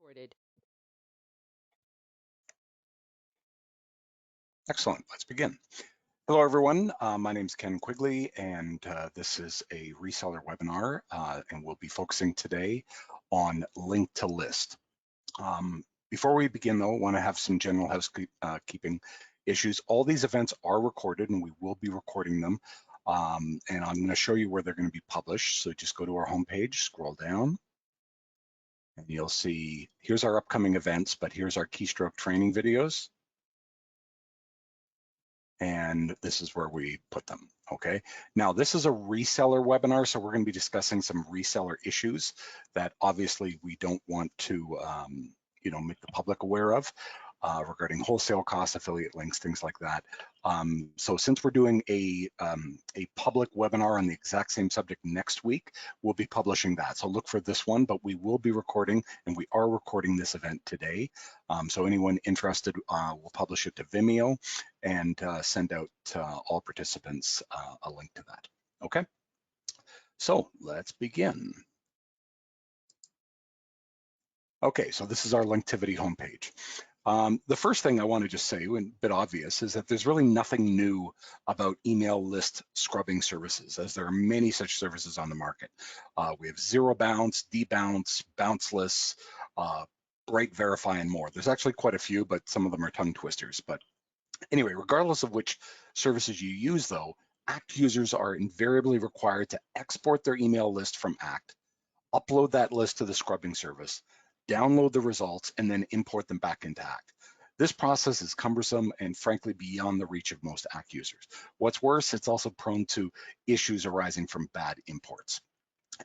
recorded. Excellent, let's begin. Hello everyone, my name is Ken Quigley and this is a reseller webinar and we'll be focusing today on Link2list. Before we begin though, I want to have some general housekeeping issues. All these events are recorded and we will be recording them and I'm going to show you where they're going to be published. So just go to our homepage, scroll down, and you'll see here's our upcoming events, but here's our keystroke training videos. And this is where we put them, okay? Now, this is a reseller webinar, so we're gonna be discussing some reseller issues that obviously we don't want to, make the public aware of regarding wholesale costs, affiliate links, things like that. So since we're doing a public webinar on the exact same subject next week, we'll be publishing that. So look for this one, but we will be recording, and we are recording this event today. So anyone interested, we'll publish it to Vimeo and send out to all participants a link to that, okay? So let's begin. Okay, so this is our Linktivity homepage. The first thing I want to just say, and a bit obvious, is that there's really nothing new about email list scrubbing services, as there are many such services on the market. We have zero bounce, debounce, bounceless, bright verify, and more. There's actually quite a few, but some of them are tongue twisters. But anyway, regardless of which services you use though, ACT users are invariably required to export their email list from ACT, upload that list to the scrubbing service, download the results, and then import them back into ACT. This process is cumbersome and frankly beyond the reach of most ACT users. What's worse, it's also prone to issues arising from bad imports.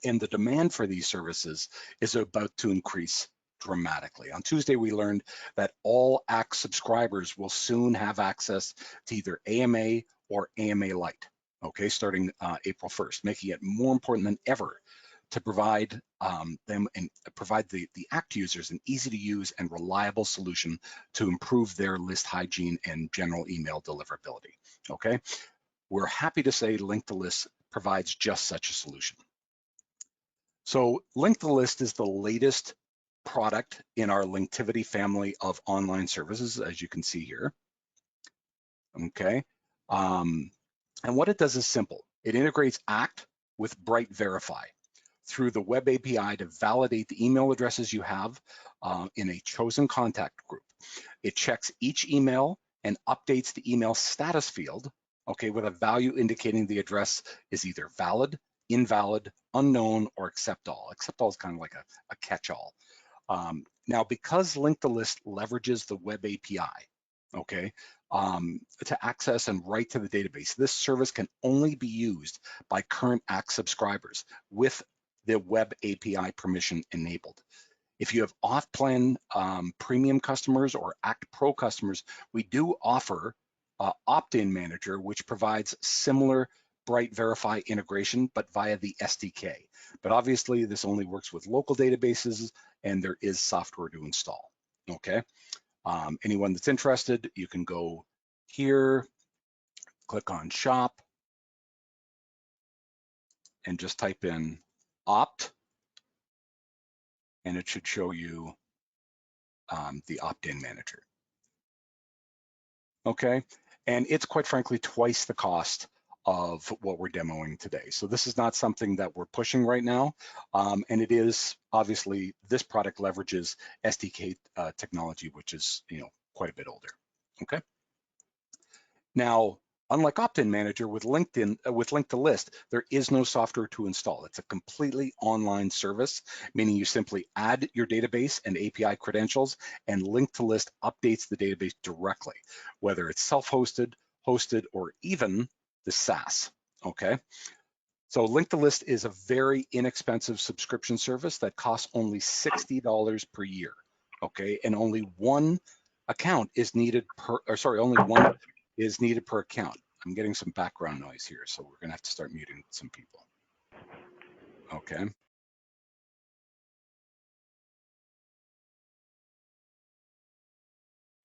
And the demand for these services is about to increase dramatically. On Tuesday, we learned that all ACT subscribers will soon have access to either AMA or AMA Lite, okay, starting April 1st, making it more important than ever to provide them and provide the ACT users an easy to use and reliable solution to improve their list hygiene and general email deliverability, okay? We're happy to say Link2list provides just such a solution. So Link2list is the latest product in our Linktivity family of online services, as you can see here, okay? And what it does is simple. It integrates ACT with Bright Verify through the web API to validate the email addresses you have in a chosen contact group. It checks each email and updates the email status field, okay, with a value indicating the address is either valid, invalid, unknown, or accept all. Accept all is kind of like a catch-all. Now, because Link2list leverages the web API, okay, to access and write to the database, this service can only be used by current ACT subscribers with the web API permission enabled. If you have off-plan premium customers or ACT Pro customers, we do offer opt-in manager, which provides similar Bright Verify integration, but via the SDK. But obviously, this only works with local databases, and there is software to install, okay? Anyone that's interested, you can go here, click on Shop, and just type in opt, and it should show you the opt-in manager. Okay, and it's quite frankly twice the cost of what we're demoing today. So this is not something that we're pushing right now, and it is obviously this product leverages SDK technology, which is quite a bit older. Okay. Now, unlike Opt-in Manager with Link2list, there is no software to install. It's a completely online service, meaning you simply add your database and API credentials, and Link2list updates the database directly, whether it's self-hosted, hosted, or even the SaaS, okay? So Link2list is a very inexpensive subscription service that costs only $60 per year, okay? And only one account is needed is needed per account. I'm getting some background noise here, so we're gonna have to start muting some people. Okay.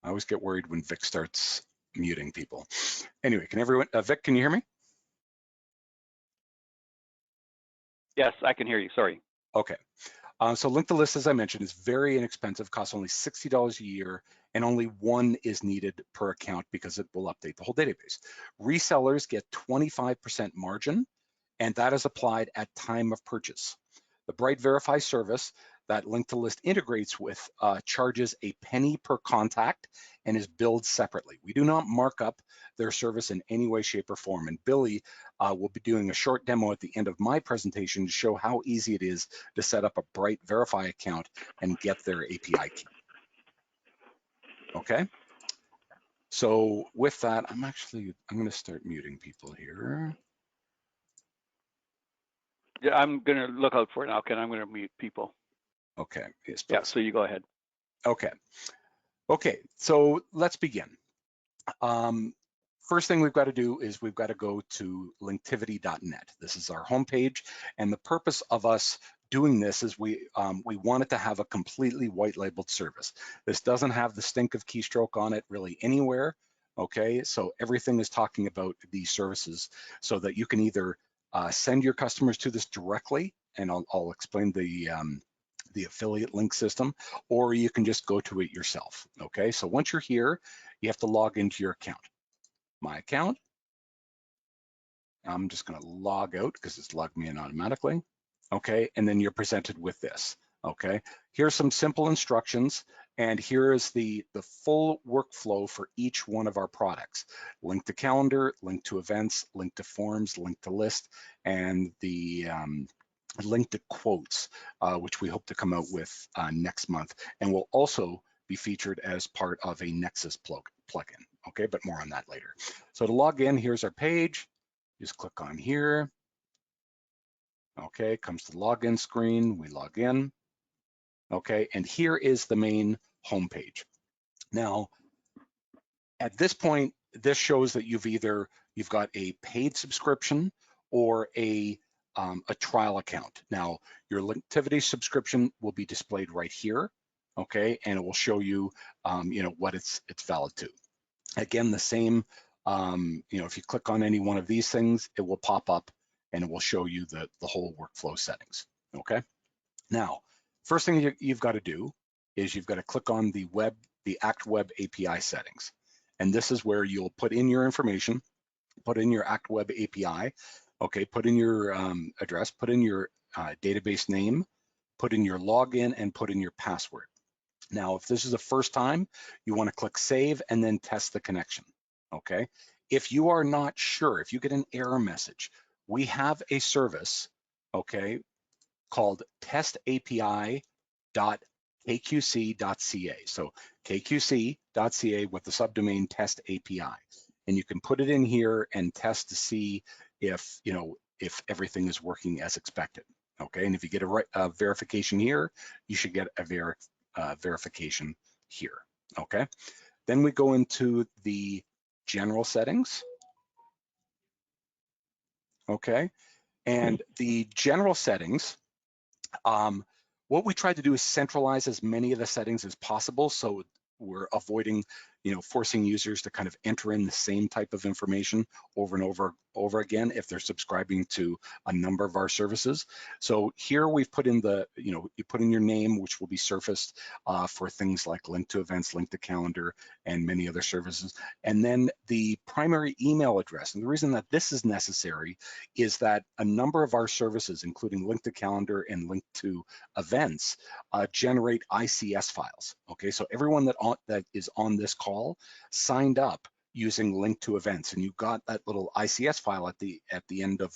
I always get worried when Vic starts muting people. Anyway, can everyone, Vic, can you hear me? Yes, I can hear you, sorry. Okay. So Link2list, as I mentioned, is very inexpensive, costs only $60 a year, and only one is needed per account because it will update the whole database. Resellers get 25% margin, and that is applied at time of purchase. The Bright Verify service that Link2list integrates with charges a penny per contact and is billed separately. We do not mark up their service in any way, shape, or form. And Billy will be doing a short demo at the end of my presentation to show how easy it is to set up a Bright Verify account and get their API key. Okay. So with that, I'm going to start muting people here. Yeah, I'm going to look out for it now, Ken. I'm going to mute people. Okay. Yes, yeah, so you go ahead. Okay. Okay, so let's begin. First thing we've got to do is we've got to go to linktivity.net. This is our homepage, and the purpose of us doing this is we wanted to have a completely white labeled service. This doesn't have the stink of keystroke on it really anywhere. Okay, so everything is talking about these services so that you can either send your customers to this directly, and I'll explain the affiliate link system, or you can just go to it yourself. Okay, so once you're here, you have to log into your account. My account. I'm just going to log out because it's logged me in automatically. Okay, and then you're presented with this. Okay, here's some simple instructions, and here is the full workflow for each one of our products. Link to calendar, link to events, link to forms, link to list, and the link to quotes, which we hope to come out with next month, and will also be featured as part of a Nexus plugin. Okay, but more on that later. So to log in, here's our page. Just click on here. Okay, comes to the login screen. We log in. Okay, and here is the main homepage. Now, at this point, this shows that you've got a paid subscription or a trial account. Now, your Linktivity subscription will be displayed right here, okay, and it will show you, what it's valid to. Again, the same, if you click on any one of these things, it will pop up and it will show you the whole workflow settings, okay? Now, first thing you've got to do is you've got to click on the ActWeb API settings. And this is where you'll put in your information, put in your ActWeb API, okay, put in your address, put in your database name, put in your login, and put in your password. Now, if this is the first time, you want to click Save and then test the connection, okay? If you are not sure, if you get an error message, we have a service, okay, called testapi.kqc.ca. So kqc.ca with the subdomain test API. And you can put it in here and test to see if everything is working as expected. Okay, and if you get a verification here, you should get a verification here. Okay, then we go into the general settings. Okay, and the general settings, what we try to do is centralize as many of the settings as possible, so we're avoiding, forcing users to kind of enter in the same type of information over and over again if they're subscribing to a number of our services. So here we've put in you put in your name, which will be surfaced for things like link to events, link to calendar, and many other services. And then the primary email address. And the reason that this is necessary is that a number of our services, including link to calendar and link to events, generate ICS files. Okay, so everyone that is on this call signed up using link to events, and you got that little ICS file at the end of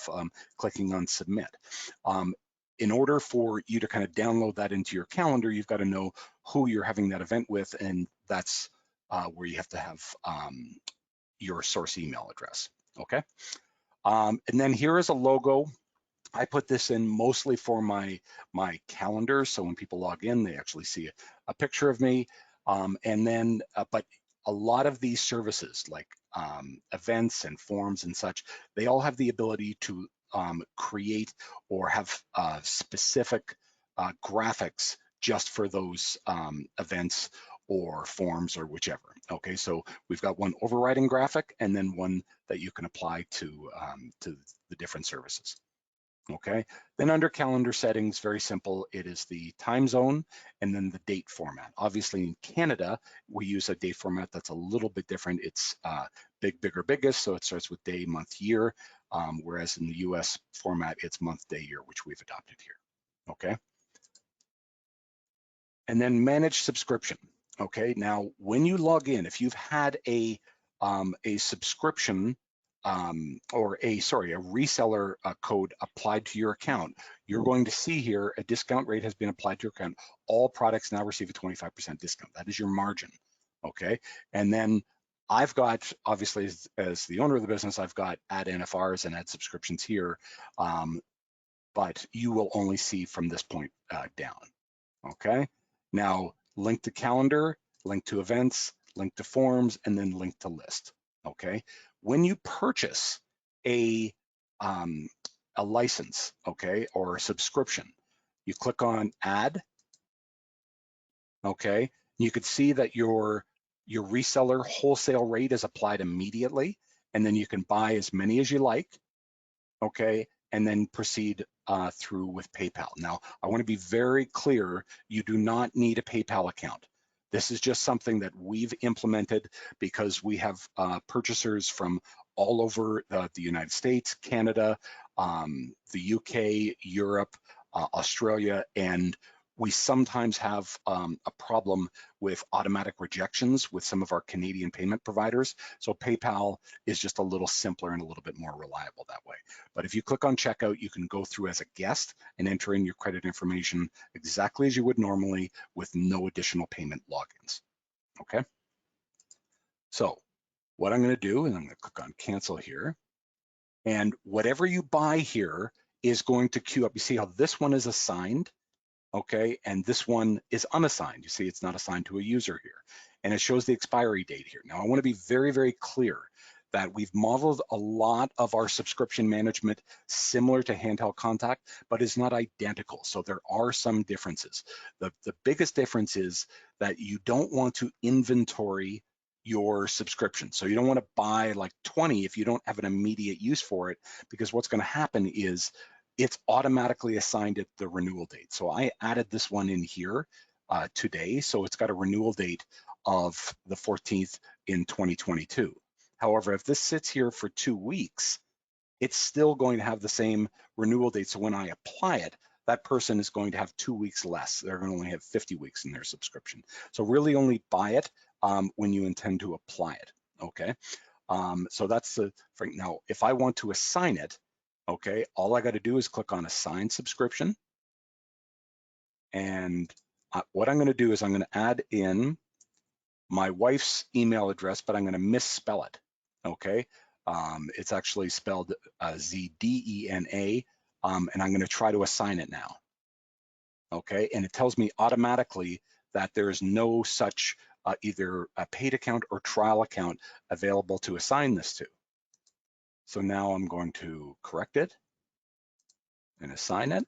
clicking on submit. In order for you to kind of download that into your calendar, you've got to know who you're having that event with, and that's where you have to have your source email address. Okay, and then here is a logo. I put this in mostly for my calendar, so when people log in, they actually see a picture of me. And then, but a lot of these services like events and forms and such, they all have the ability to create or have specific graphics just for those events or forms or whichever. Okay, so we've got one overriding graphic and then one that you can apply to the different services. Okay, then under calendar settings, very simple. It is the time zone and then the date format. Obviously in Canada, we use a date format that's a little bit different. It's big, bigger, biggest, so it starts with day, month, year, whereas in the US format, it's month, day, year, which we've adopted here, okay? And then manage subscription, okay? Now, when you log in, if you've had a subscription or a reseller code applied to your account, you're going to see here a discount rate has been applied to your account. All products now receive a 25% discount. That is your margin, okay? And then I've got, obviously, as the owner of the business, I've got add NFRs and add subscriptions here, but you will only see from this point down, okay? Now, link to calendar, link to events, link to forms, and then link to list, okay? When you purchase a license, okay, or a subscription, you click on add, okay? You could see that your reseller wholesale rate is applied immediately, and then you can buy as many as you like, okay, and then proceed through with PayPal. Now, I want to be very clear, you do not need a PayPal account. This is just something that we've implemented because we have purchasers from all over the United States, Canada, the UK, Europe, Australia, and we sometimes have a problem with automatic rejections with some of our Canadian payment providers. So PayPal is just a little simpler and a little bit more reliable that way. But if you click on checkout, you can go through as a guest and enter in your credit information exactly as you would normally with no additional payment logins, okay? So what I'm gonna do is I'm gonna click on cancel here. And whatever you buy here is going to queue up. You see how this one is assigned? Okay, and this one is unassigned. You see it's not assigned to a user here. And it shows the expiry date here. Now I wanna be very, very clear that we've modeled a lot of our subscription management similar to Handheld Contact, but it's not identical. So there are some differences. The biggest difference is that you don't want to inventory your subscription. So you don't want to buy like 20 if you don't have an immediate use for it, because what's going to happen is it's automatically assigned at the renewal date. So I added this one in here today. So it's got a renewal date of the 14th in 2022. However, if this sits here for 2 weeks, it's still going to have the same renewal date. So when I apply it, that person is going to have 2 weeks less. They're going to only have 50 weeks in their subscription. So really only buy it when you intend to apply it, okay? So that's the thing. Now, if I want to assign it, okay, all I got to do is click on assign subscription. And what I'm going to do is I'm going to add in my wife's email address, but I'm going to misspell it, okay? It's actually spelled Z-D-E-N-A, and I'm going to try to assign it now, okay? And it tells me automatically that there is no such either a paid account or trial account available to assign this to. So now I'm going to correct it and assign it,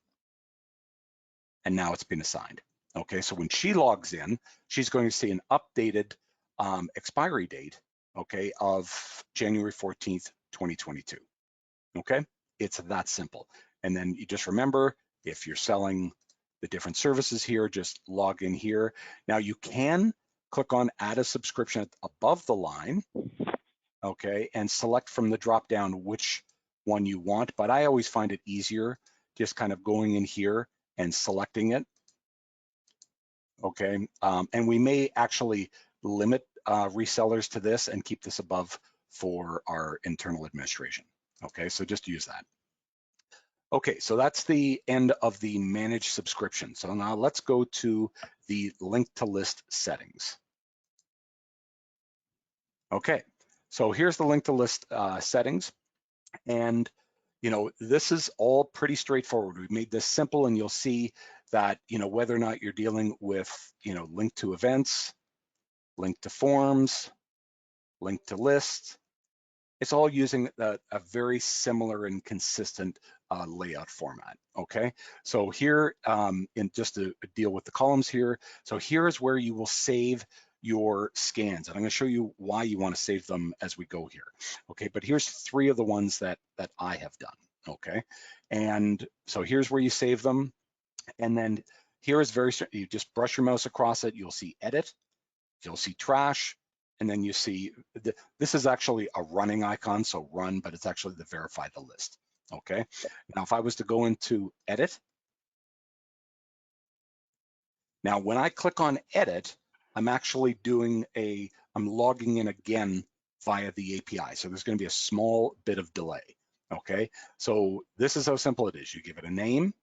and now it's been assigned. Okay, so when she logs in, she's going to see an updated expiry date, okay, of January 14th, 2022. Okay, it's that simple. And then you just remember, if you're selling the different services here, just log in here. Now you can click on add a subscription above the line, okay, and select from the drop down which one you want, but I always find it easier just kind of going in here and selecting it. Okay, and we may actually limit resellers to this and keep this above for our internal administration. Okay, so just use that. Okay, so that's the end of the managed subscription. So now let's go to the link to list settings. Okay, so here's the link to list settings. And you know, this is all pretty straightforward. We've made this simple, and you'll see that, you know, whether or not you're dealing with, you know, link to events, link to forms, link to lists, it's all using a very similar and consistent layout format, okay? So here, in just to deal with the columns here, so here's where you will save your scans. And I'm gonna show you why you wanna save them as we go here, okay? But here's 3 of the ones that I have done, okay? And so here's where you save them. And then here is you just brush your mouse across it, you'll see edit, you'll see trash, and then you see, this is actually a running icon, so run, but it's actually the verify the list, okay? Now, if I was to go into edit, now when I click on edit, I'm actually I'm logging in again via the API. So there's gonna be a small bit of delay, okay? So this is how simple it is. You give it a name,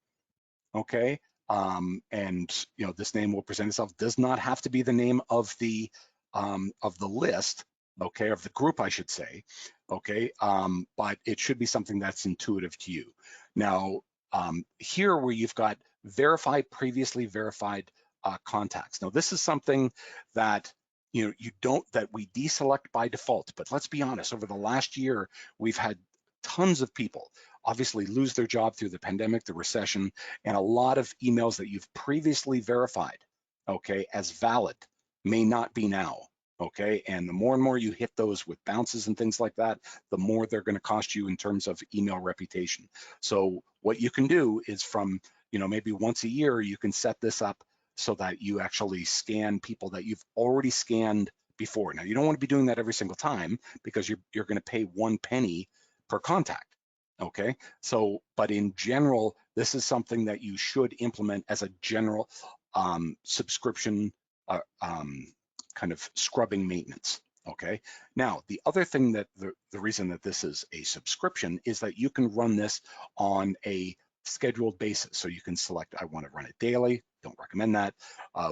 okay? And this name will present itself. Does not have to be the name of the list, okay, of the group, I should say, okay, but it should be something that's intuitive to you. Now, here where you've got verify previously verified contacts. Now, this is something that that we deselect by default, but let's be honest, over the last year, we've had tons of people obviously lose their job through the pandemic, the recession, and a lot of emails that you've previously verified, okay, as valid may not be now, okay? And the more and more you hit those with bounces and things like that, the more they're gonna cost you in terms of email reputation. So what you can do is from, maybe once a year, you can set this up so that you actually scan people that you've already scanned before. Now, you don't wanna be doing that every single time because you're gonna pay 1 penny per contact. Okay, so, but in general, this is something that you should implement as a general subscription kind of scrubbing maintenance. Okay, now the other thing that the reason that this is a subscription is that you can run this on a scheduled basis. So you can select, I want to run it daily, don't recommend that.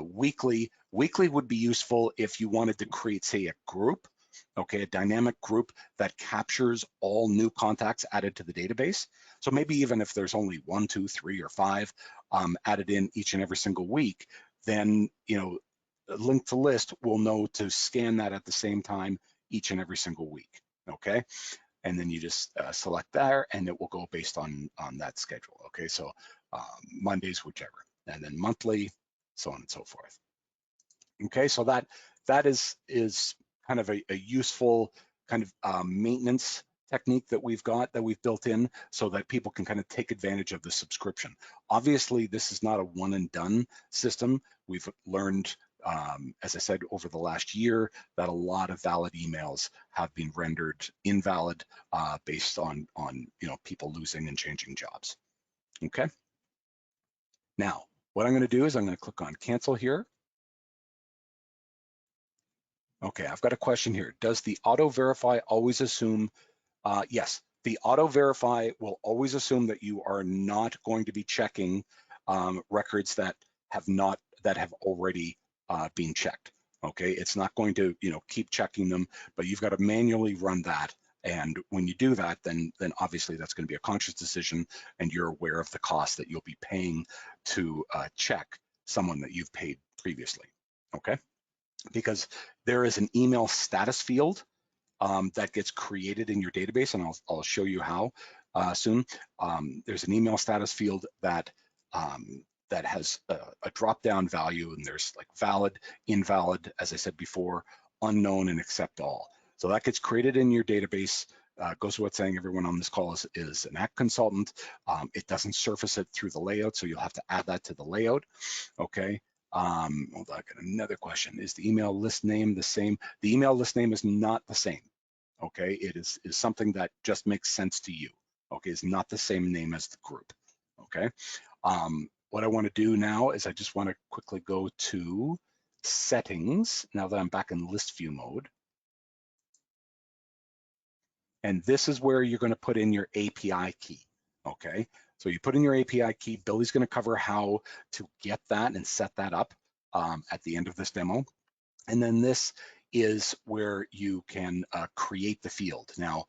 Weekly would be useful if you wanted to create, say, a group, okay, a dynamic group that captures all new contacts added to the database. So maybe even if there's only 1, 2, 3, or 5 added in each and every single week, then Link2list will know to scan that at the same time each and every single week, okay? And then you just select there, and it will go based on that schedule, okay? So Mondays, whichever, and then monthly, so on and so forth. Okay, so that is kind of a useful kind of maintenance technique that we've built in so that people can kind of take advantage of the subscription. Obviously, this is not a one and done system. We've learned, as I said, over the last year that a lot of valid emails have been rendered invalid based on people losing and changing jobs. Okay. Now, what I'm going to do is I'm going to click on cancel here. Okay, I've got a question here. Does the auto verify always assume, yes, the auto verify will always assume that you are not going to be checking records that have already been checked. Okay, it's not going to keep checking them, but you've got to manually run that. And when you do that, then obviously that's going to be a conscious decision, and you're aware of the cost that you'll be paying to check someone that you've paid previously. Okay. Because there is an email status field that gets created in your database, and I'll show you how soon. There's an email status field that has a drop-down value, and there's like valid, invalid, as I said before, unknown, and accept all. So that gets created in your database. Goes without saying, everyone on this call is an ACT consultant. It doesn't surface it through the layout, so you'll have to add that to the layout. Okay. Hold on, I got another question. Is the email list name the same? The email list name is not the same. Okay, it is something that just makes sense to you. Okay, it's not the same name as the group. Okay, what I want to do now is I just want to quickly go to settings now that I'm back in list view mode. And this is where you're going to put in your API key. Okay, so you put in your API key. Billy's going to cover how to get that and set that up at the end of this demo. And then this is where you can create the field. Now,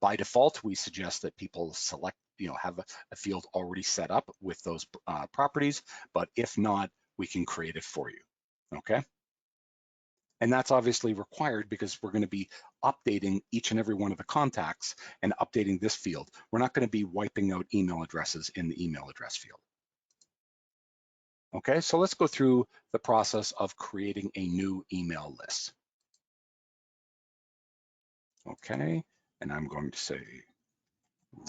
by default, we suggest that people select, have a field already set up with those properties, but if not, we can create it for you, okay? And that's obviously required because we're going to be updating each and every one of the contacts and updating this field. We're not going to be wiping out email addresses in the email address field. Okay, so let's go through the process of creating a new email list. Okay, and I'm going to say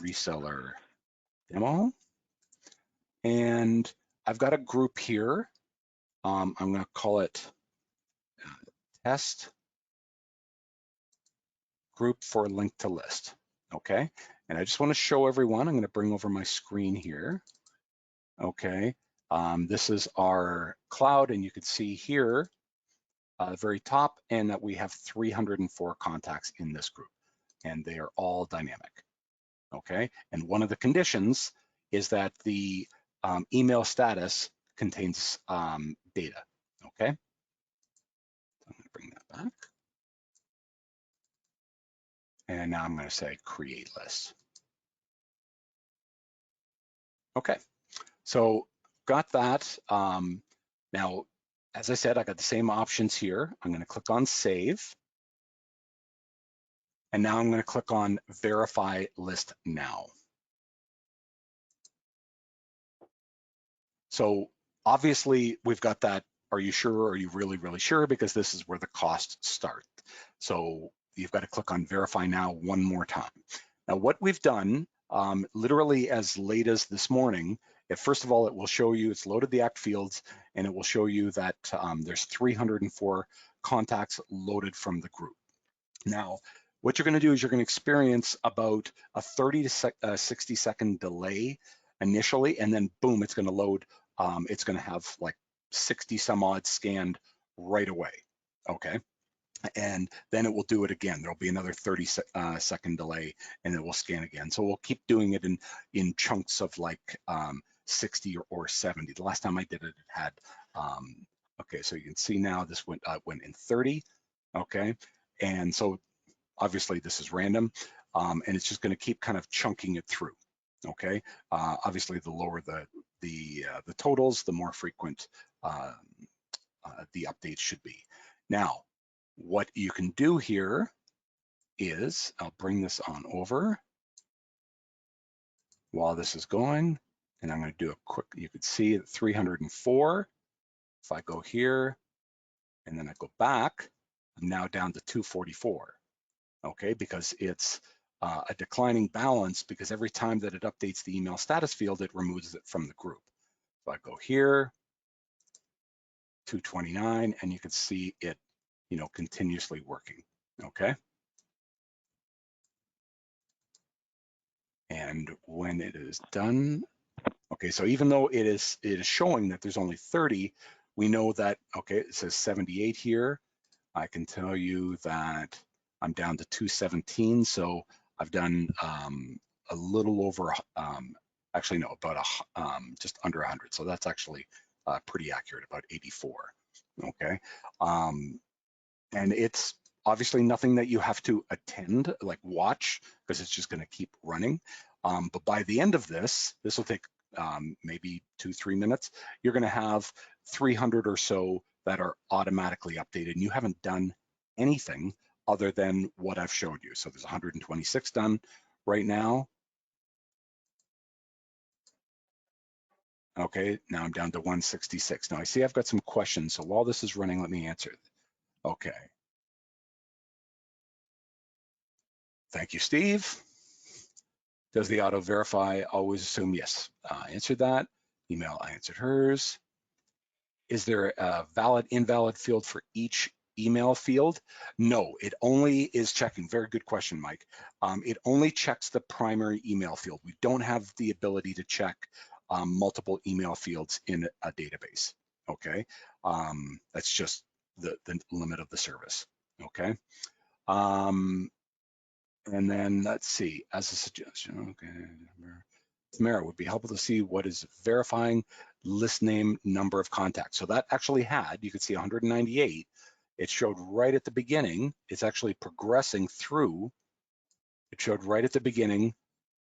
reseller demo. And I've got a group here. I'm going to call it test group for Link2list. Okay, and I just want to show everyone, I'm going to bring over my screen here. Okay, this is our cloud, and you can see here at the very top, and that we have 304 contacts in this group, and they are all dynamic. Okay, and one of the conditions is that the email status contains data. Okay, so I'm going to bring that back, and now I'm going to say create list. Okay, so got that. Now, as I said, I got the same options here. I'm going to click on save. And now I'm going to click on verify list now. So obviously we've got that. Are you sure? Are you really, really sure? Because this is where the costs start. So you've got to click on verify now one more time. Now what we've done, literally as late as this morning, first of all, it will show you, it's loaded the ACT fields, and it will show you that there's 304 contacts loaded from the group. Now, what you're going to do is you're going to experience about a 30 to 60 second delay initially, and then boom, it's going to load. It's going to have like 60 some odd scanned right away. Okay. And then it will do it again. There'll be another 30 second delay, and it will scan again. So we'll keep doing it in chunks of like 60 or 70. The last time I did it, it had, okay, so you can see now this went in 30, okay? And so obviously this is random, and it's just gonna keep kind of chunking it through, okay? Obviously the lower the totals, the more frequent the updates should be. Now, what you can do here is, I'll bring this on over while this is going, and I'm going to do a quick, you could see 304. If I go here and then I go back, I'm now down to 244, okay? Because it's a declining balance, because every time that it updates the email status field, it removes it from the group. So I go here, 229, and you can see it, you know, continuously working, okay? And when it is done, okay, so even though it is showing that there's only 30, we know that, okay, it says 78 here. I can tell you that I'm down to 217, so I've done a little over, actually no, about just under 100. So that's actually pretty accurate, about 84, okay? And it's obviously nothing that you have to attend, like watch, because it's just gonna keep running. But by the end of this will take maybe 2-3 minutes. You're gonna have 300 or so that are automatically updated, and you haven't done anything other than what I've showed you. So there's 126 done right now. Okay, now I'm down to 166. Now I see I've got some questions, so while this is running, let me answer. Okay. Thank you, Steve. Does the auto verify always assume yes? I answered that. Email, I answered hers. Is there a valid, invalid field for each email field? No, it only is checking. Very good question, Mike. It only checks the primary email field. We don't have the ability to check multiple email fields in a database, okay? That's just the limit of the service, okay? And then let's see, as a suggestion, okay. Tamara, would be helpful to see what is verifying list name number of contacts. So that actually had, you could see 198. It showed right at the beginning. It's actually progressing through. It showed right at the beginning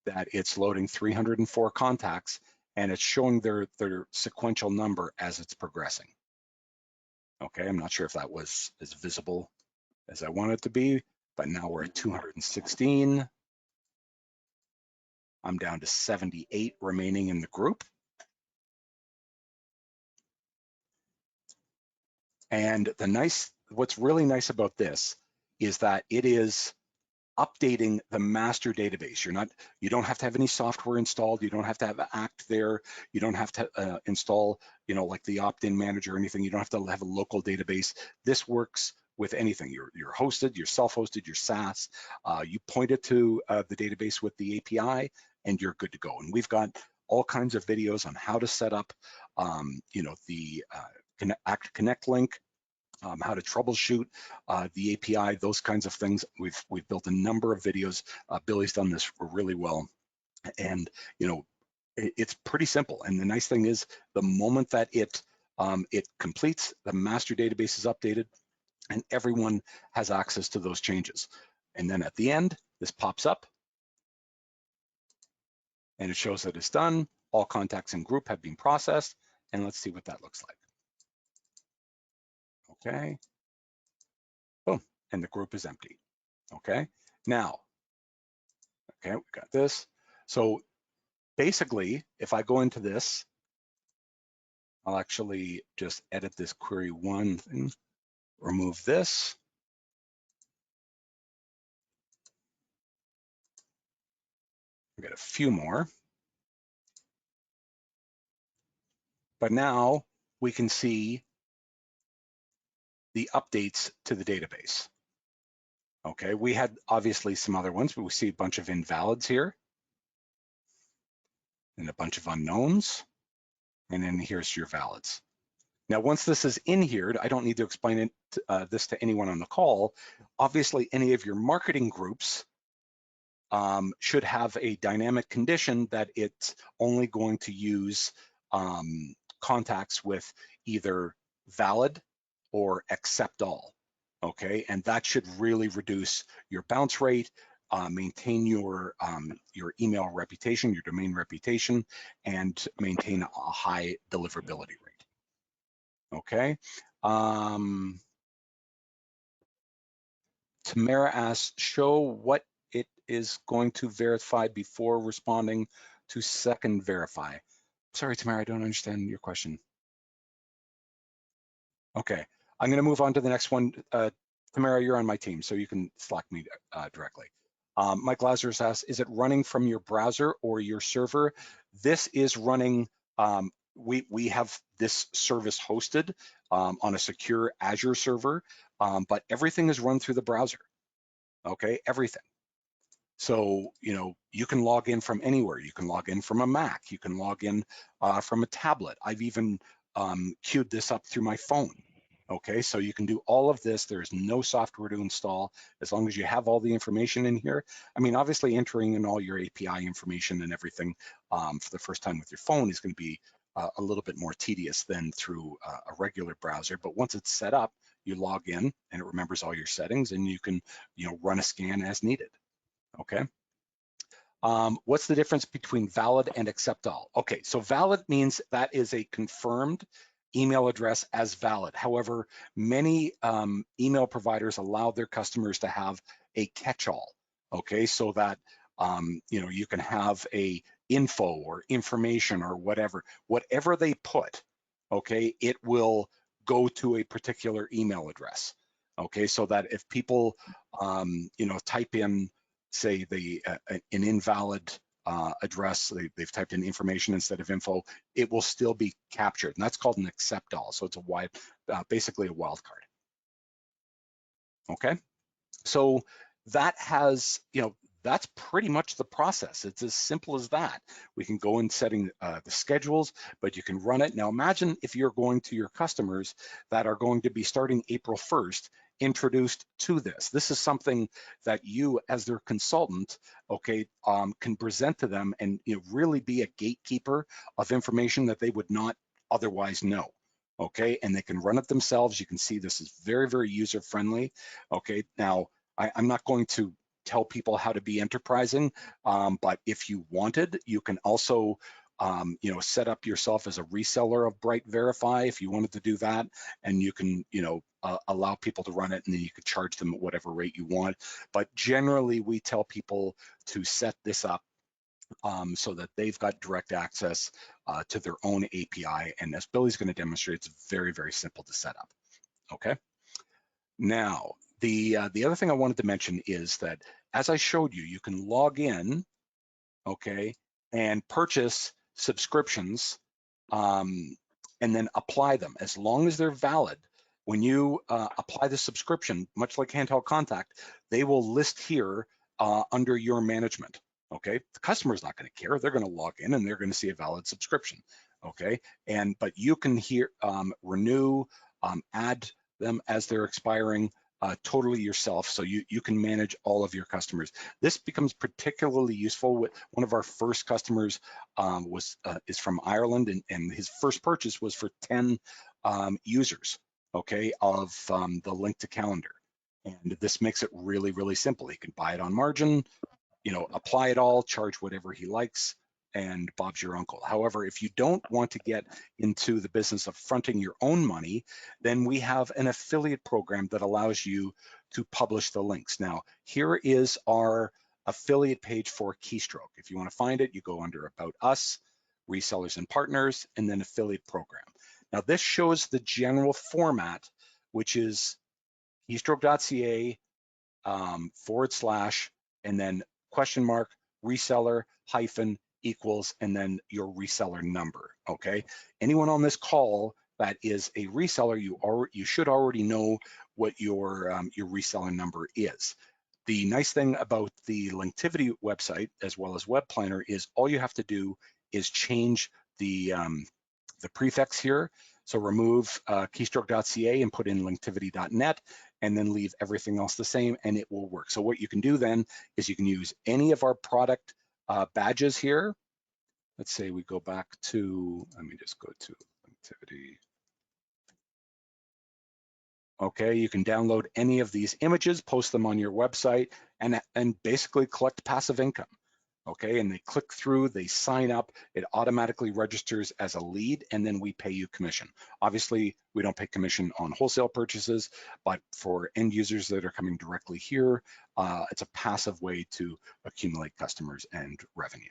that it's loading 304 contacts, and it's showing their sequential number as it's progressing. Okay, I'm not sure if that was as visible as I want it to be, but now we're at 216. I'm down to 78 remaining in the group. And what's really nice about this is that it is updating the master database. You don't have to have any software installed. You don't have to have Act there. You don't have to install, like the opt-in manager or anything. You don't have to have a local database. This works with anything. You're hosted, you're self-hosted, you're SaaS. You point it to the database with the API, and you're good to go. And we've got all kinds of videos on how to set up, the Act Connect link, how to troubleshoot the API, those kinds of things. We've built a number of videos. Billy's done this really well, and it's pretty simple. And the nice thing is, the moment that it completes, the master database is updated, and everyone has access to those changes. And then at the end, this pops up, and it shows that it's done. All contacts in group have been processed, and let's see what that looks like. Okay. Boom, and the group is empty. Okay, now, okay, we got this. So basically, if I go into this, I'll actually just edit this query one thing, remove this. We got a few more. But now we can see the updates to the database. Okay, we had obviously some other ones, but we see a bunch of invalids here and a bunch of unknowns. And then here's your valids. Now, once this is in here, I don't need to explain it, this to anyone on the call. Obviously, any of your marketing groups should have a dynamic condition that it's only going to use contacts with either valid or accept all, okay? And that should really reduce your bounce rate, maintain your email reputation, your domain reputation, and maintain a high deliverability rate, okay? Tamara asks, show what it is going to verify before responding to second verify. Sorry, Tamara, I don't understand your question. Okay, I'm gonna move on to the next one. Tamara, you're on my team, so you can Slack me directly. Mike Lazarus asks, is it running from your browser or your server? This is running, we have this service hosted on a secure Azure server, but everything is run through the browser, okay, everything. So, you can log in from anywhere. You can log in from a Mac. You can log in from a tablet. I've even queued this up through my phone. Okay, so you can do all of this. There's no software to install as long as you have all the information in here. I mean, obviously entering in all your API information and everything for the first time with your phone is going to be a little bit more tedious than through a regular browser. But once it's set up, you log in and it remembers all your settings, and you can, run a scan as needed. Okay. What's the difference between valid and accept all? Okay, so valid means that is a confirmed email address as valid. However, many email providers allow their customers to have a catch-all, okay, so that you can have a info or information or whatever they put, okay, it will go to a particular email address, okay, so that if people type in, say, an invalid address, they've typed in information instead of info, it will still be captured, and that's called an accept all. So it's basically a wildcard. Okay, so that has, that's pretty much the process. It's as simple as that. We can go in setting the schedules, but you can run it. Now imagine if you're going to your customers that are going to be starting April 1st, introduced to this. This is something that you, as their consultant, okay, can present to them and really be a gatekeeper of information that they would not otherwise know. Okay, and they can run it themselves. You can see this is very, very user friendly. Okay, now I'm not going to tell people how to be enterprising, but if you wanted, you can also set up yourself as a reseller of Bright Verify if you wanted to do that, and you can allow people to run it, and then you could charge them at whatever rate you want. But generally, we tell people to set this up so that they've got direct access to their own API, and as Billy's going to demonstrate, it's very, very simple to set up. Okay. Now, the other thing I wanted to mention is that as I showed you, you can log in, okay, and purchase subscriptions and then apply them. As long as they're valid, when you apply the subscription, much like Handheld Contact, they will list here under your management, okay? The customer's not gonna care. They're gonna log in and they're gonna see a valid subscription, okay? But you can here renew, add them as they're expiring, totally yourself, so you can manage all of your customers. This becomes particularly useful with one of our first customers is from Ireland, and his first purchase was for 10 users, okay, of the Link to Calendar. And this makes it really, really simple. He can buy it on margin, apply it all, charge whatever he likes, and Bob's your uncle. However, if you don't want to get into the business of fronting your own money, then we have an affiliate program that allows you to publish the links. Now, here is our affiliate page for Keystroke. If you want to find it, you go under About Us, Resellers and Partners, and then Affiliate Program. Now, this shows the general format, which is keystroke.ca / and then question mark reseller hyphen equals and then your reseller number. Okay, anyone on this call that is a reseller, you should already know what your reseller number is. The nice thing about the Linktivity website as well as Web Planner is all you have to do is change the prefix here. So remove keystroke.ca and put in linktivity.net, and then leave everything else the same, and it will work. So what you can do then is you can use any of our product badges here. Let's say we go back to, let me just go to Linktivity. Okay, you can download any of these images, post them on your website, and basically collect passive income. Okay, and they click through, they sign up, it automatically registers as a lead, and then we pay you commission. Obviously, we don't pay commission on wholesale purchases, but for end users that are coming directly here, it's a passive way to accumulate customers and revenue.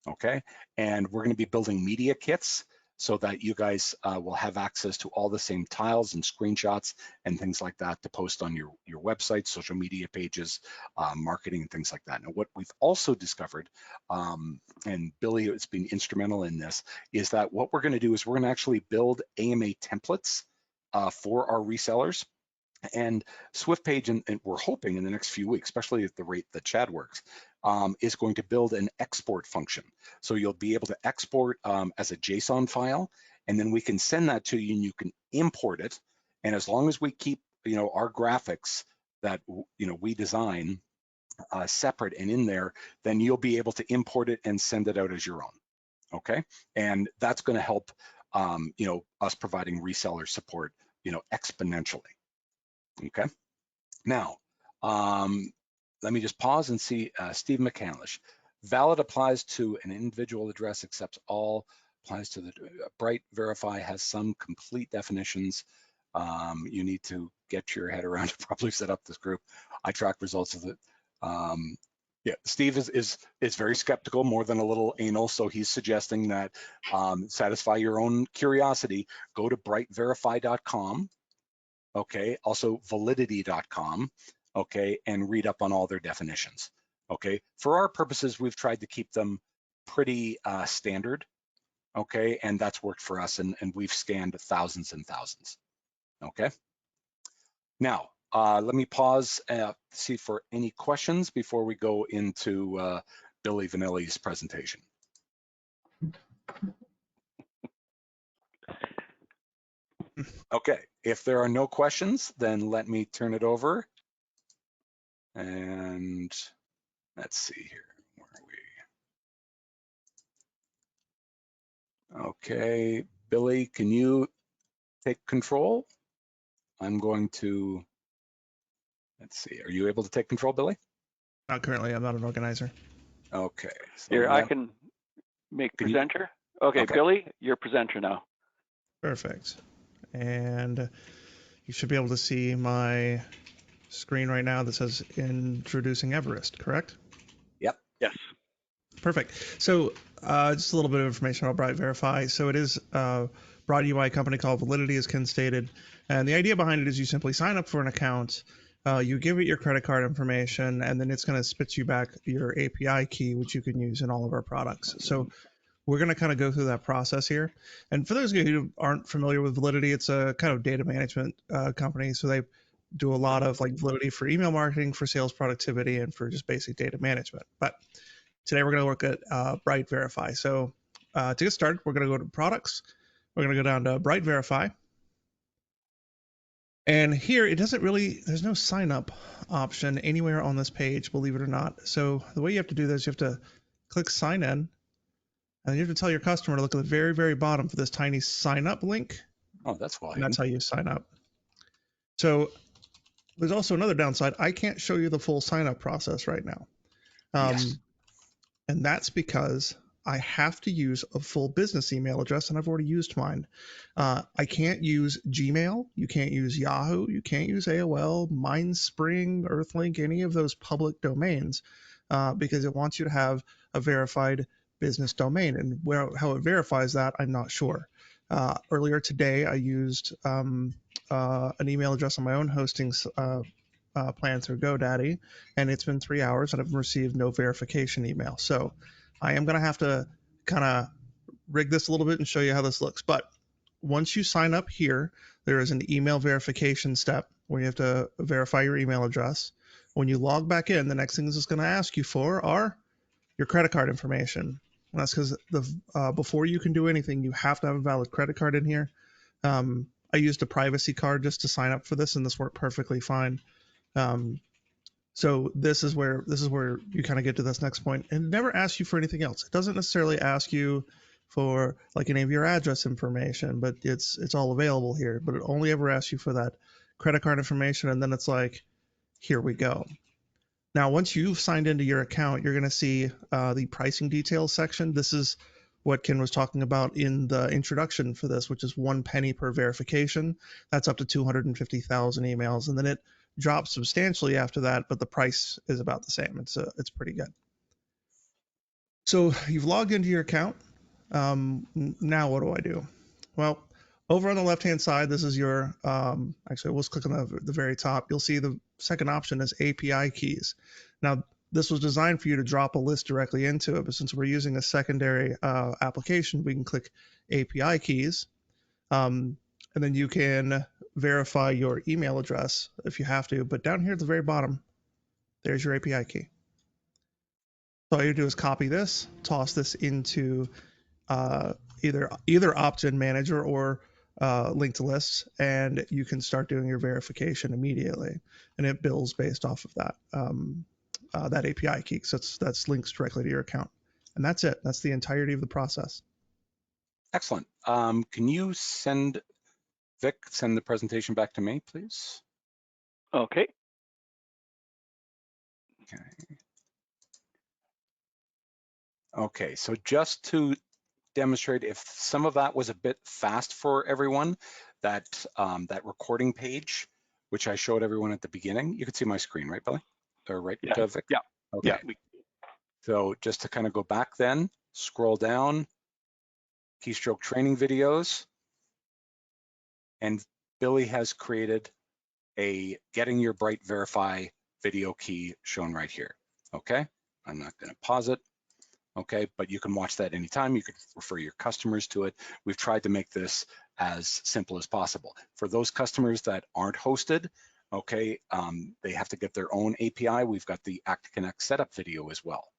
Okay, and we're going to be building media kits so that you guys will have access to all the same tiles and screenshots and things like that to post on your website, social media pages, marketing, and things like that. Now, what we've also discovered, and Billy has been instrumental in this, is that what we're going to do is we're going to actually build AMA templates for our resellers. And SwiftPage, and we're hoping in the next few weeks, especially at the rate that Chad works, is going to build an export function. So you'll be able to export as a JSON file, and then we can send that to you and you can import it. And as long as we keep, our graphics that, we design separate and in there, then you'll be able to import it and send it out as your own, okay? And that's gonna help, us providing reseller support, exponentially. Okay, now, let me just pause and see Steve McCandlish. Valid applies to an individual address, accepts all, applies to the Bright Verify has some complete definitions. You need to get your head around to properly set up this group. I track results of it. Yeah, Steve is very skeptical, more than a little anal, so he's suggesting that satisfy your own curiosity, go to brightverify.com. Okay, also validity.com, okay, and read up on all their definitions. Okay, for our purposes, we've tried to keep them pretty standard, okay, and that's worked for us, and we've scanned thousands and thousands. Okay, now let me pause, see for any questions before we go into Billy Vanilli's presentation. Okay, if there are no questions, then let me turn it over. And let's see here, where are we? Okay, Billy, can you take control? I'm going to, let's see, are you able to take control, Billy? Not currently, I'm not an organizer. Okay. So Here, I can make presenter. Okay, Billy, you're presenter now. Perfect. And you should be able to see my screen right now that says Introducing Everest, correct? Yep. Yes. Perfect. So just a little bit of information about Bright Verify. So it is a broad UI company called Validity, as Ken stated. And the idea behind it is you simply sign up for an account You give it your credit card information, and then it's going to spit you back your API key, which you can use in all of our products. So we're going to kind of go through that process here. And for those of you who aren't familiar with Validity, it's a kind of data management company. So they do a lot of like Validity for email marketing, for sales productivity, and for just basic data management. But today we're going to look at Bright Verify. So to get started, we're going to go to products. We're going to go down to Bright Verify. And here it doesn't really, there's no sign up option anywhere on this page, believe it or not. So the way you have to do this, you have to click sign in, and you have to tell your customer to look at the very, very bottom for this tiny sign up link. Oh, that's why. And that's how you sign up. So there's also another downside. I can't show you the full sign up process right now. Yes. And that's because I have to use a full business email address, and I've already used mine. I can't use Gmail. You can't use Yahoo. You can't use AOL, Mindspring, Earthlink, any of those public domains, because it wants you to have a verified business domain. And how it verifies that, I'm not sure. Earlier today, I used an email address on my own hosting plan through GoDaddy, and it's been 3 hours and I've received no verification email. So I am going to have to kind of rig this a little bit and show you how this looks. But once you sign up here, there is an email verification step where you have to verify your email address. When you log back in, the next things it's going to ask you for are your credit card information. And that's because before you can do anything, you have to have a valid credit card in here. I used a privacy card just to sign up for this, and this worked perfectly fine. So this is where you kind of get to this next point, and it never asks you for anything else. It doesn't necessarily ask you for like any of your address information, but it's all available here. But it only ever asks you for that credit card information, and then it's like, here we go. Now, once you've signed into your account, you're going to see the pricing details section. This is what Ken was talking about in the introduction for this, which is 1 penny per verification. That's up to 250,000 emails, and then it drops substantially after that, but the price is about the same. It's pretty good. So you've logged into your account. Now what do I do? Well, over on the left-hand side, this is your, actually, let's click on the very top. You'll see the second option is API keys. Now, this was designed for you to drop a list directly into it, but since we're using a secondary application, we can click API keys. And then you can verify your email address if you have to. But down here at the very bottom, there's your API key. So all you do is copy this, toss this into either opt-in manager or Link2list, and you can start doing your verification immediately. And it bills based off of that API key. So that's links directly to your account. And that's it. That's the entirety of the process. Excellent. Can you send the presentation back to me, please? Okay. Okay, so just to demonstrate if some of that was a bit fast for everyone, that recording page, which I showed everyone at the beginning, you can see my screen, right, Billy? Or right, Yeah. Vic? Yeah. Okay. Yeah. So just to kind of go back then, scroll down, keystroke training videos, and Billy has created a getting your Bright Verify video key shown right here. Okay, I'm not going to pause it. Okay, but you can watch that anytime. You could refer your customers to it. We've tried to make this as simple as possible. For those customers that aren't hosted, okay, they have to get their own API. We've got the ActConnect setup video as well.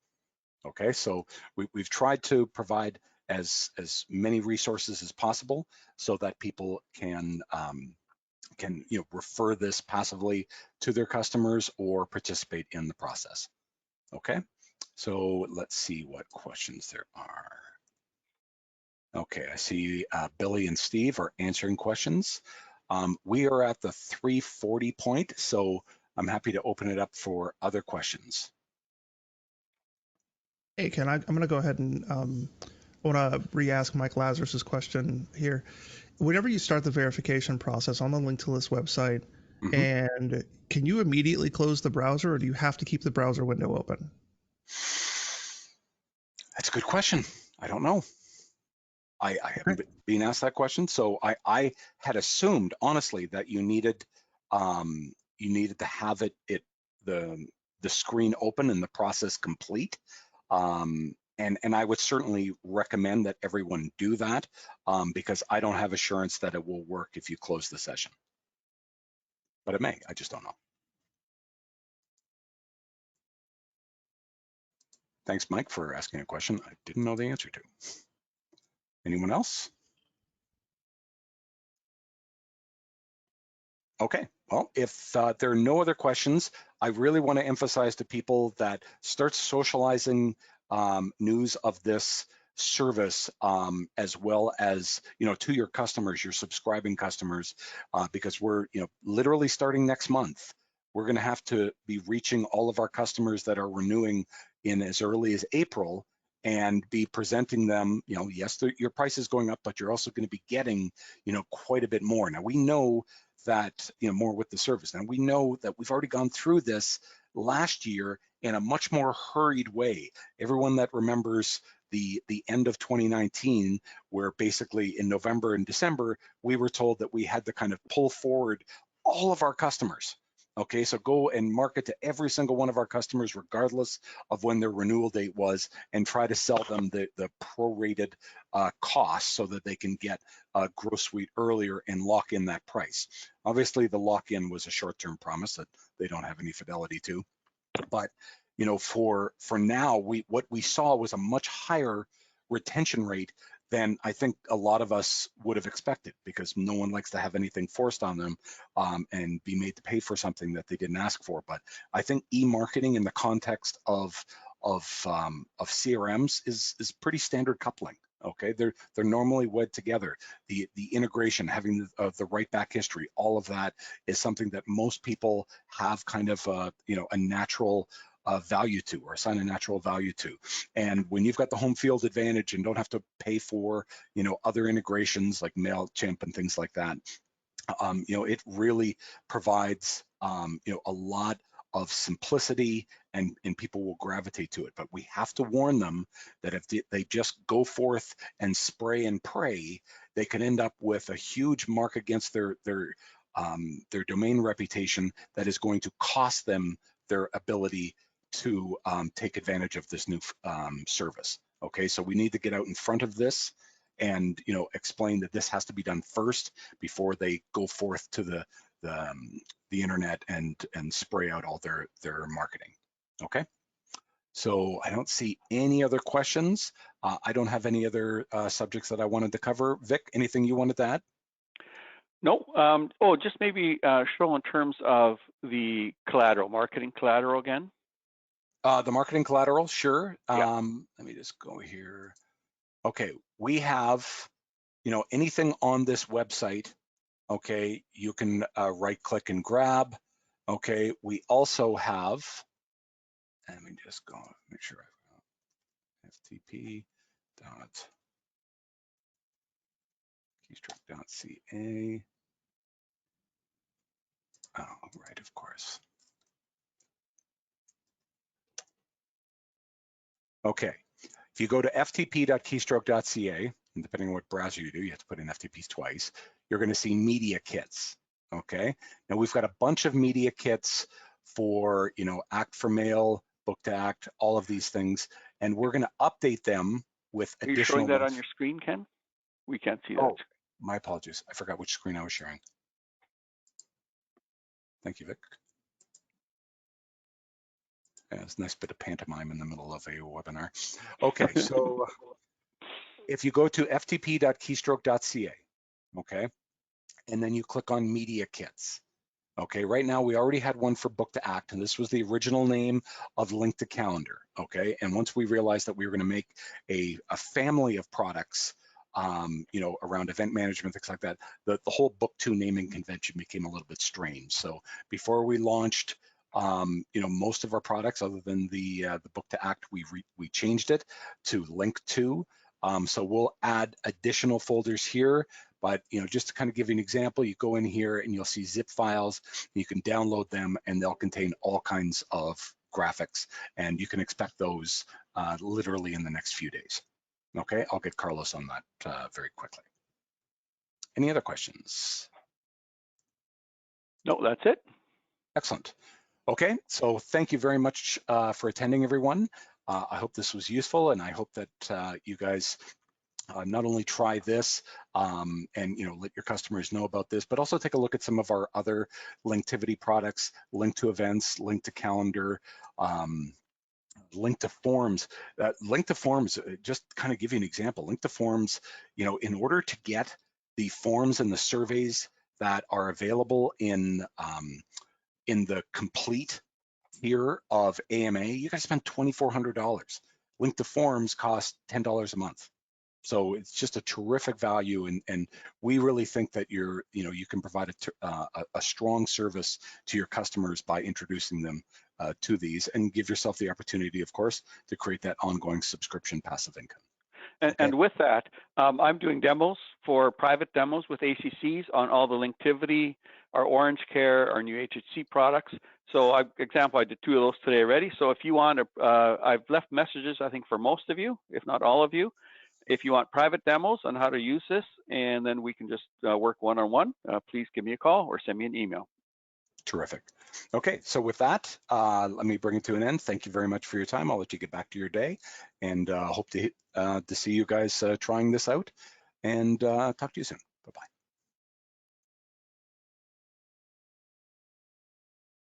Okay, so we've tried to provide as many resources as possible so that people can refer this passively to their customers or participate in the process. Okay, so let's see what questions there are. Okay, I see Billy and Steve are answering questions. We are at the 3:40 point, so I'm happy to open it up for other questions. Hey, Ken, I'm going to go ahead and I want to re-ask Mike Lazarus's question here. Whenever you start the verification process on the Link2list website, and can you immediately close the browser, or do you have to keep the browser window open? That's a good question. I don't know. I haven't been asked that question, so I had assumed honestly that you needed you needed to have the screen open and the process complete. And I would certainly recommend that everyone do that because I don't have assurance that it will work if you close the session. But it may, I just don't know. Thanks, Mike, for asking a question I didn't know the answer to. Anyone else? Okay, well, if there are no other questions, I really want to emphasize to people that start socializing news of this service as well as, to your customers, your subscribing customers, because we're, literally starting next month. We're going to have to be reaching all of our customers that are renewing in as early as April and be presenting them, yes, your price is going up, but you're also going to be getting, quite a bit more. Now, we know that, more with the service. And we know that we've already gone through this last year in a much more hurried way. Everyone that remembers the end of 2019, where basically in November and December, we were told that we had to kind of pull forward all of our customers. Okay, so go and market to every single one of our customers, regardless of when their renewal date was, and try to sell them the prorated cost so that they can get a Growth Suite earlier and lock in that price. Obviously, the lock-in was a short-term promise that they don't have any fidelity to, but for now, what we saw was a much higher retention rate than I think a lot of us would have expected, because no one likes to have anything forced on them and be made to pay for something that they didn't ask for. But I think e-marketing in the context of CRMs is pretty standard coupling. Okay, they're normally wed together. The integration, having the right back history, all of that is something that most people have kind of a natural value to, or assign a natural value to. And when you've got the home field advantage and don't have to pay for other integrations like MailChimp and things like that, it really provides a lot of simplicity, and people will gravitate to it. But we have to warn them that if they just go forth and spray and pray, they can end up with a huge mark against their domain reputation that is going to cost them their ability to take advantage of this new service. Okay, so we need to get out in front of this and explain that this has to be done first before they go forth to the internet and spray out all their marketing. Okay, so I don't see any other questions. I don't have any other subjects that I wanted to cover. Vic, anything you wanted to add? No. Just maybe show in terms of the collateral, marketing collateral again. The marketing collateral, sure. Yeah. Let me just go here. Okay, we have, anything on this website. Okay, you can right click and grab. Okay, we also have, let me just go make sure I've got ftp.keystroke.ca. Oh, right, of course. Okay, if you go to ftp.keystroke.ca, and depending on what browser you do, you have to put in FTPs twice, you're going to see media kits. Okay, now we've got a bunch of media kits for, Act for Mail, Book to Act, all of these things, and we're going to update them with additional. Are you showing that ones. on your screen, Ken? We can't see that. Oh, my apologies. I forgot which screen I was sharing. Thank you, Vic. Yeah, it's a nice bit of pantomime in the middle of a webinar. Okay, so if you go to ftp.keystroke.ca, okay, and then you click on Media Kits. Okay, right now we already had one for Book to Act, and this was the original name of Link to Calendar. Okay, and once we realized that we were going to make a family of products, around event management, things like that, the whole Book 2 naming convention became a little bit strange. So before we launched, most of our products, other than the Book to Act, we changed it to Link2. So we'll add additional folders here. But just to kind of give you an example, you go in here and you'll see zip files. You can download them, and they'll contain all kinds of graphics, and you can expect those literally in the next few days. Okay, I'll get Carlos on that very quickly. Any other questions? No, that's it. Excellent. Okay, so thank you very much for attending, everyone. I hope this was useful, and I hope that you guys not only try this and let your customers know about this, but also take a look at some of our other Linktivity products, Link to Events, Link to Calendar, Link to Forms. Link to Forms, just kind of give you an example. Link to Forms, in order to get the forms and the surveys that are available in the complete tier of AMA, you guys spend $2,400. Link to Forms costs $10 a month. So it's just a terrific value, and we really think that you can provide a strong service to your customers by introducing them to these, and give yourself the opportunity, of course, to create that ongoing subscription passive income. And with that, I'm doing demos for private demos with ACCs on all the Linktivity, our Orange Care, our new HHC products. So, example, I did 2 of those today already. So if you want, I've left messages, I think, for most of you, if not all of you. If you want private demos on how to use this, and then we can just work one-on-one, please give me a call or send me an email. Terrific. Okay, so with that, let me bring it to an end. Thank you very much for your time. I'll let you get back to your day, and hope to see you guys trying this out, and talk to you soon.